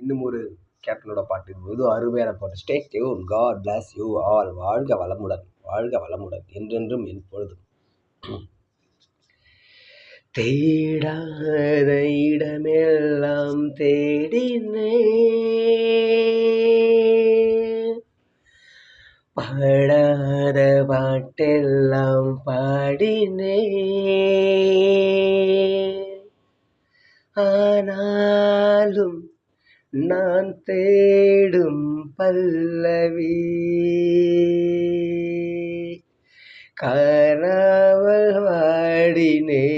இன்னும் ஒரு கேப்டனோட பாட்டு. இது அருமையான பாட்டு. Stay tuned. God bless you all. வாழ்க வளமுடன், வாழ்க வளமுடன், என்றென்றும் என் பொழுதும். தேடாத இடமெல்லாம் தேடினேன், பாடாத பாட்டெல்லாம் பாடினேன். ஆனாலும் நான் தேடும் பல்லவி காணாமல் வாடினேன்,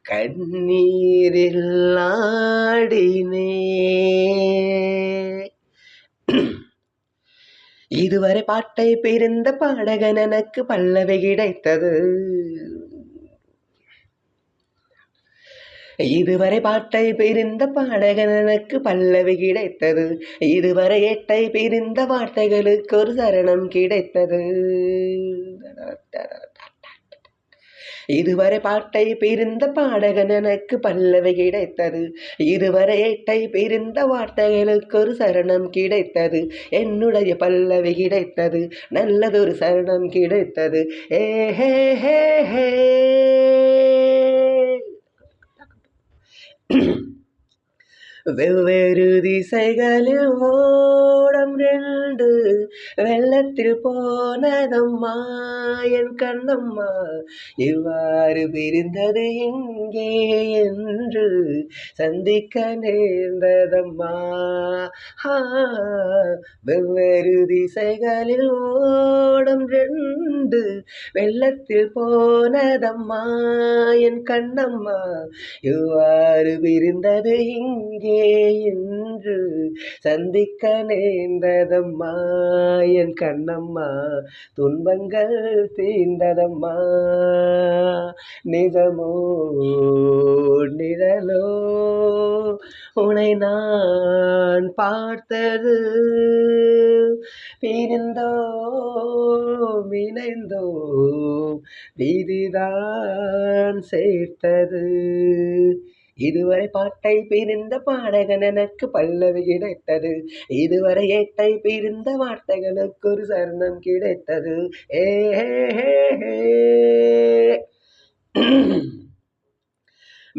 கண்ணீரில் ஆடினேன். இதுவரை பாட்டை பிரிந்த பாடகன் எனக்கு பல்லவி கிடைத்தது. இதுவரை பாட்டை பிரிந்த பாடகன் எனக்கு பல்லவி கிடைத்தது. இதுவரை எட்டை பிரிந்த வார்த்தைகளுக்கு ஒரு சரணம் கிடைத்தது. இதுவரை பாட்டை பிரிந்த பாடகன் எனக்கு பல்லவி கிடைத்தது. இதுவரை எட்டை பிரிந்த வார்த்தைகளுக்கு ஒரு சரணம் கிடைத்தது. என்னுடைய பல்லவி கிடைத்தது, நல்லதொரு சரணம் கிடைத்தது. ஏ ஹே ஹே ஹே. வெவ்வேறு திசைகளில் ஓடம் ரெண்டு வெள்ளத்தில் போனதம்மா என் கண்ணம்மா, இவ்வாறு பிரிந்தது எங்கே என்று சந்திக்க நேர்ந்ததம்மா. வெவ்வேறு திசைகளில் ஓடம் ரெண்டு வெள்ளத்தில் போனதம்மா என் கண்ணம்மா, இவ்வாறு பிரிந்தது இங்கே என்று சந்திக்க நேர்ந்ததம்மா என் கண்ணம்மா, துன்பங்கள் தீர்ந்ததம்மா. நிஜமோ நிழலோ உனை நான் பார்த்தது, பிரிந்தோம் இணைந்தோம் விதிதான் சேர்த்தது. இதுவரை பாட்டை பிரிந்த பாடகன் எனக்கு பல்லவி கிடைத்தது. இதுவரை எட்டை பிரிந்த வார்த்தைகளுக்கு ஒரு சரணம் கிடைத்தது. ஏ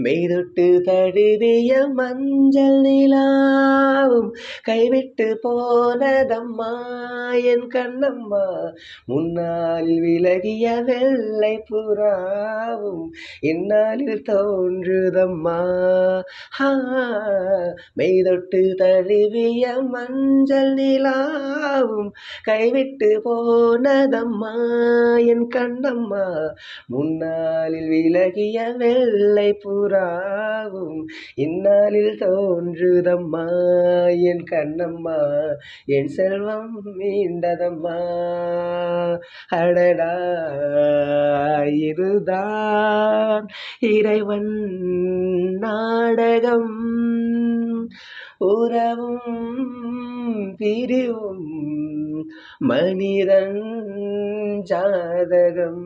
மெய்தொட்டு தழுவிய மஞ்சள் நிலாவும் கைவிட்டு போனதம்மா என் கண்ணம்மா, முன்னாளில் விலகிய வெள்ளை புறாவும் இந்நாளில் தோன்றுதம்மா. மெய்தொட்டு தழுவிய மஞ்சள் நிலாவும் கைவிட்டு போனதம்மா என் கண்ணம்மா, முன்னாளில் விலகிய வெள்ளை புறாவும் இந்நாளில் தோன்றுதம்மா என் கண்ணம்மா, என் செல்வம் மீண்டதம்மா. அடடா, இதுதான் இறைவன் நாடகம், உறவும் பிரிவும் மனிதன் ஜாதகம்.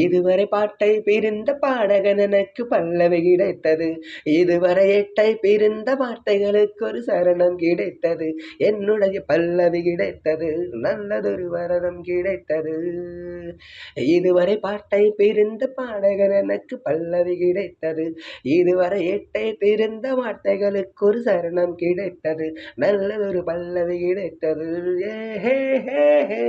இதுவரை பாட்டை பிரிந்த பாடகன் எனக்கு பல்லவி கிடைத்தது. இதுவரை எட்டை பிரிந்த வார்த்தைகளுக்கு ஒரு சரணம் கிடைத்தது. என்னுடைய பல்லவி கிடைத்தது, நல்லதொரு வரணம் கிடைத்தது. இதுவரை பாட்டை பிரிந்த பாடகன் எனக்கு பல்லவி கிடைத்தது. இதுவரை எட்டை பிரிந்த வார்த்தைகளுக்கு ஒரு சரணம் கிடைத்தது. நல்லதொரு பல்லவி கிடைத்தது. ஏ ஹே ஹே ஹே.